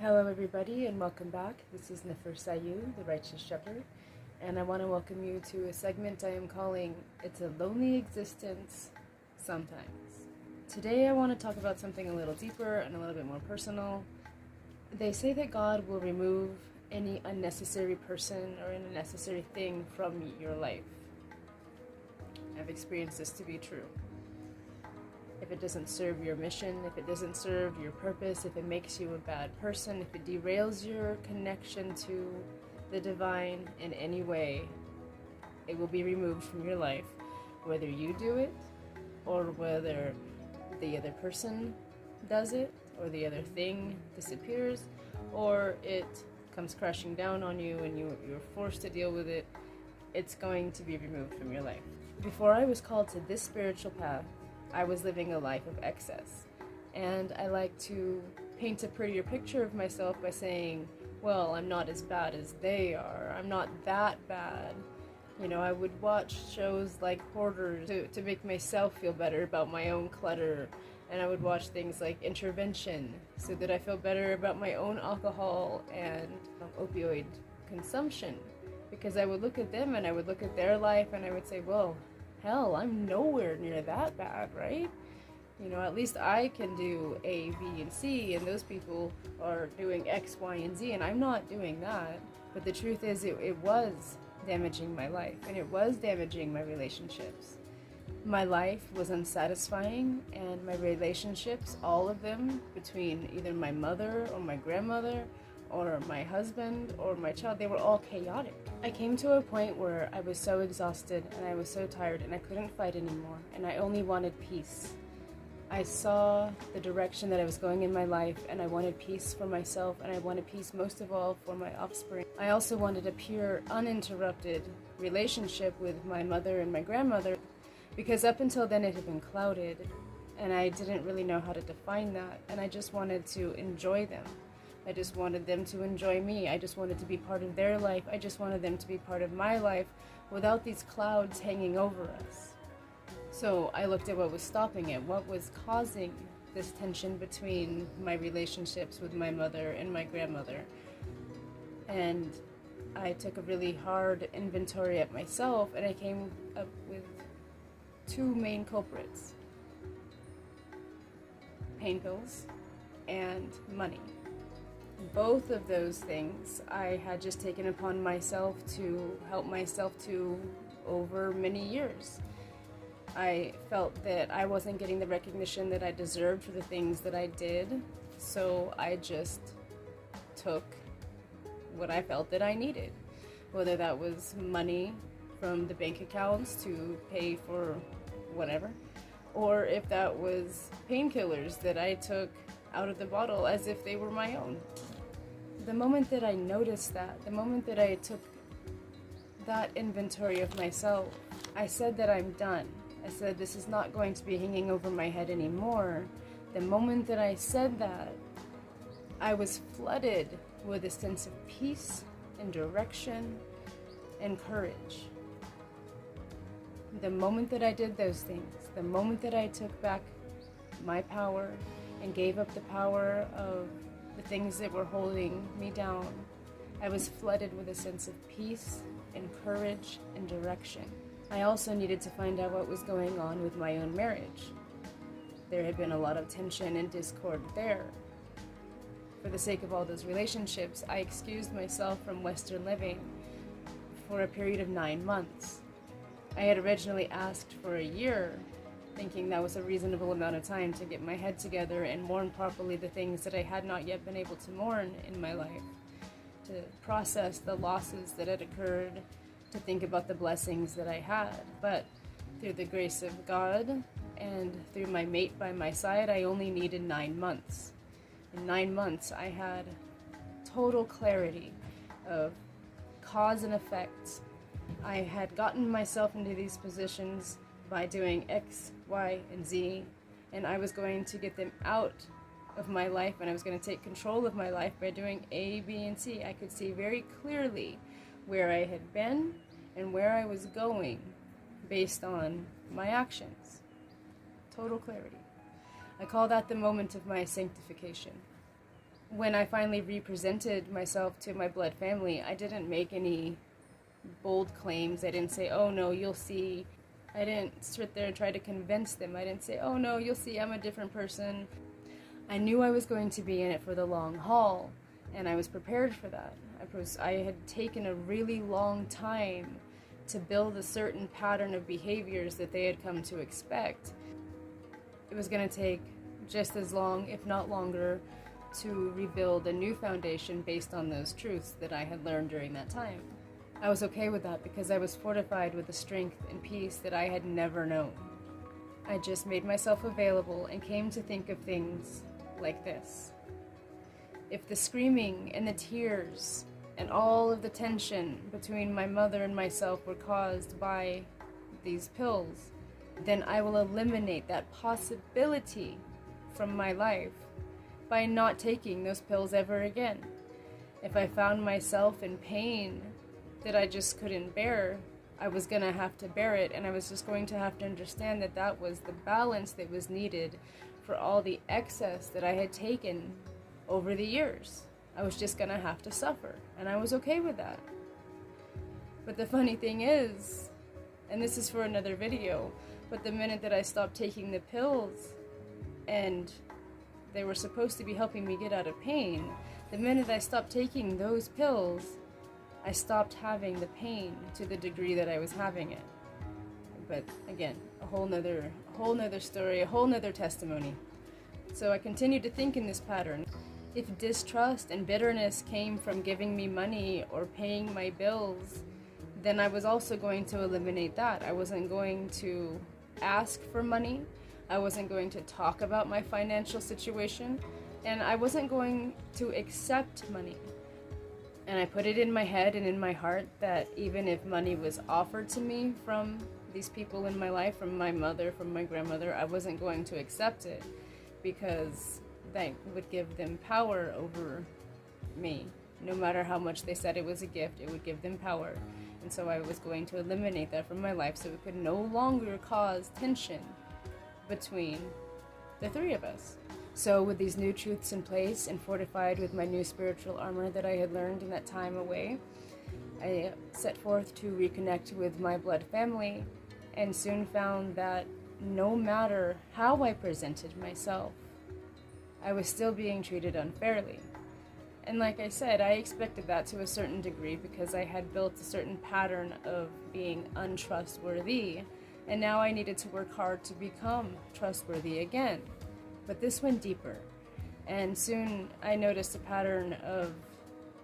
Hello everybody and welcome back. This is Niffer Sayu, the Righteous Shepherd, and I want to welcome you to a segment I am calling It's a Lonely Existence Sometimes. Today I want to talk about something a little deeper and a little bit more personal. They say that God will remove any unnecessary person or an unnecessary thing from your life. I've experienced this to be true. If it doesn't serve your mission, if it doesn't serve your purpose, if it makes you a bad person, if it derails your connection to the divine in any way, it will be removed from your life, whether you do it or whether the other person does it or the other thing disappears or it comes crashing down on you and you're forced to deal with it. It's going to be removed from your life. Before I was called to this spiritual path, I was living a life of excess, and I like to paint a prettier picture of myself by saying, well, I'm not as bad as they are, I'm not that bad. You know, I would watch shows like Hoarders to make myself feel better about my own clutter, and I would watch things like Intervention so that I feel better about my own alcohol and opioid consumption, because I would look at them and I would look at their life and I would say, well, hell, I'm nowhere near that bad, right? You know, at least I can do A, B, and C, and those people are doing X, Y, and Z, and I'm not doing that. But the truth is, it was damaging my life, and it was damaging my relationships. My life was unsatisfying, and my relationships, all of them, between either my mother or my grandmother, or my husband, or my child, they were all chaotic. I came to a point where I was so exhausted, and I was so tired, and I couldn't fight anymore, and I only wanted peace. I saw the direction that I was going in my life, and I wanted peace for myself, and I wanted peace most of all for my offspring. I also wanted a pure, uninterrupted relationship with my mother and my grandmother, because up until then it had been clouded, and I didn't really know how to define that, and I just wanted to enjoy them. I just wanted them to enjoy me. I just wanted to be part of their life. I just wanted them to be part of my life without these clouds hanging over us. So I looked at what was stopping it, what was causing this tension between my relationships with my mother and my grandmother. And I took a really hard inventory at myself, and I came up with two main culprits: pain pills and money. Both of those things I had just taken upon myself to help myself to over many years. I felt that I wasn't getting the recognition that I deserved for the things that I did, so I just took what I felt that I needed, whether that was money from the bank accounts to pay for whatever, or if that was painkillers that I took out of the bottle as if they were my own. The moment that I noticed that, the moment that I took that inventory of myself, I said that I'm done. I said this is not going to be hanging over my head anymore. The moment that I said that, I was flooded with a sense of peace and direction and courage. The moment that I did those things, the moment that I took back my power and gave up the power of the things that were holding me down, I was flooded with a sense of peace and courage and direction. I also needed to find out what was going on with my own marriage. There had been a lot of tension and discord there. For the sake of all those relationships, I excused myself from Western living for a period of 9 months. I had originally asked for a year, thinking that was a reasonable amount of time to get my head together and mourn properly the things that I had not yet been able to mourn in my life, to process the losses that had occurred, to think about the blessings that I had. But through the grace of God and through my mate by my side, I only needed 9 months. In 9 months, I had total clarity of cause and effect. I had gotten myself into these positions by doing X, Y, and Z, and I was going to get them out of my life, and I was going to take control of my life by doing A, B, and C. I could see very clearly where I had been and where I was going based on my actions. Total clarity. I call that the moment of my sanctification. when I finally represented myself to my blood family, I didn't make any bold claims. I didn't say, oh no, you'll see. I didn't sit there and try to convince them. I didn't say, oh no, you'll see, I'm a different person. I knew I was going to be in it for the long haul, and I was prepared for that. I had taken a really long time to build a certain pattern of behaviors that they had come to expect. It was going to take just as long, if not longer, to rebuild a new foundation based on those truths that I had learned during that time. I was okay with that because I was fortified with the strength and peace that I had never known. I just made myself available and came to think of things like this. If the screaming and the tears and all of the tension between my mother and myself were caused by these pills, then I will eliminate that possibility from my life by not taking those pills ever again. If I found myself in pain that I just couldn't bear, I was going to have to bear it, and I was just going to have to understand that that was the balance that was needed for all the excess that I had taken over the years. I was just going to have to suffer, and I was okay with that. But the funny thing is, and this is for another video, but the minute that I stopped taking the pills, and they were supposed to be helping me get out of pain, the minute I stopped taking those pills, I stopped having the pain to the degree that I was having it. But again, a whole nother story, a whole nother testimony. So I continued to think in this pattern. If distrust and bitterness came from giving me money or paying my bills, then I was also going to eliminate that. I wasn't going to ask for money. I wasn't going to talk about my financial situation, and I wasn't going to accept money. And I put it in my head and in my heart that even if money was offered to me from these people in my life, from my mother, from my grandmother, I wasn't going to accept it because that would give them power over me. No matter how much they said it was a gift, it would give them power. And so I was going to eliminate that from my life so it could no longer cause tension between the three of us. So with these new truths in place and fortified with my new spiritual armor that I had learned in that time away, I set forth to reconnect with my blood family and soon found that no matter how I presented myself, I was still being treated unfairly. And like I said, I expected that to a certain degree because I had built a certain pattern of being untrustworthy, and now I needed to work hard to become trustworthy again. But this went deeper, and soon I noticed a pattern of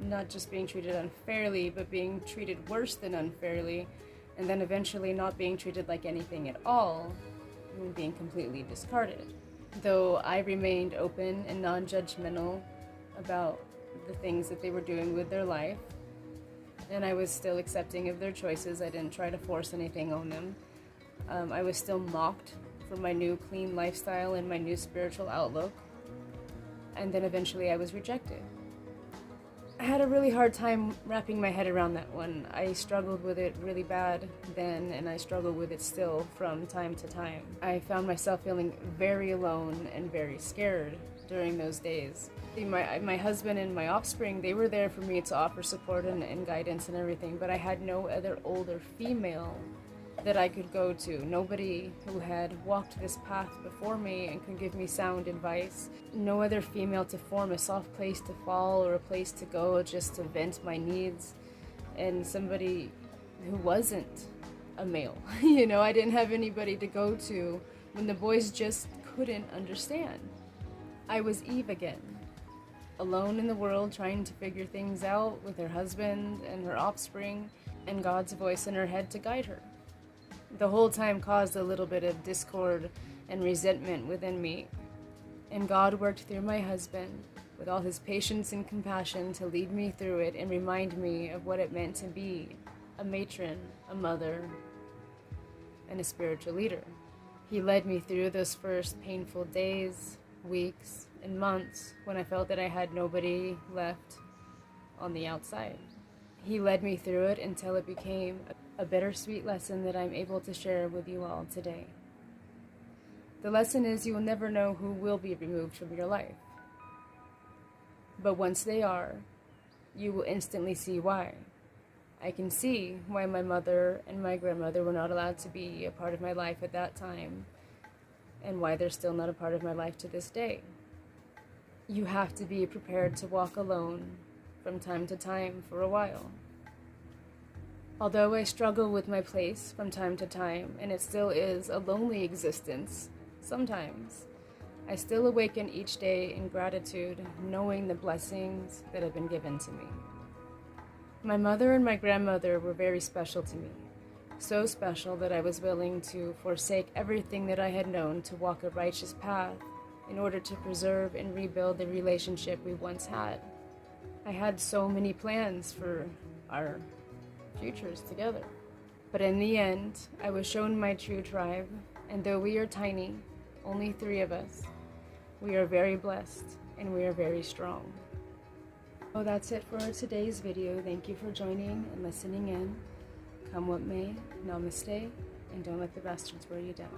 not just being treated unfairly, but being treated worse than unfairly, and then eventually not being treated like anything at all, and being completely discarded. Though I remained open and non-judgmental about the things that they were doing with their life, and I was still accepting of their choices. I didn't try to force anything on them. I was still mocked for my new clean lifestyle and my new spiritual outlook, and then eventually I was rejected. I had a really hard time wrapping my head around that one. I struggled with it really bad then, and I struggle with it still from time to time. I found myself feeling very alone and very scared during those days. My husband and my offspring, they were there for me to offer support and guidance and everything, but I had no other older female that I could go to. Nobody who had walked this path before me and could give me sound advice. No other female to form a soft place to fall or a place to go just to vent my needs. And somebody who wasn't a male. I didn't have anybody to go to when the boys just couldn't understand. I was Eve again, alone in the world trying to figure things out with her husband and her offspring, and God's voice in her head to guide her. The whole time caused a little bit of discord and resentment within me. And God worked through my husband with all his patience and compassion to lead me through it and remind me of what it meant to be a matron, a mother, and a spiritual leader. He led me through those first painful days, weeks, and months when I felt that I had nobody left on the outside. He led me through it until it became a bittersweet lesson that I'm able to share with you all today. The lesson is you will never know who will be removed from your life. But once they are, you will instantly see why. I can see why my mother and my grandmother were not allowed to be a part of my life at that time, and why they're still not a part of my life to this day. You have to be prepared to walk alone from time to time for a while. Although I struggle with my place from time to time, and it still is a lonely existence sometimes, I still awaken each day in gratitude, knowing the blessings that have been given to me. My mother and my grandmother were very special to me, so special that I was willing to forsake everything that I had known to walk a righteous path in order to preserve and rebuild the relationship we once had. I had so many plans for our futures together. But in the end, I was shown my true tribe, and though we are tiny, only 3 of us, we are very blessed and we are very strong. So that's it for today's video. Thank you for joining and listening in. Come what may, namaste, and don't let the bastards wear you down.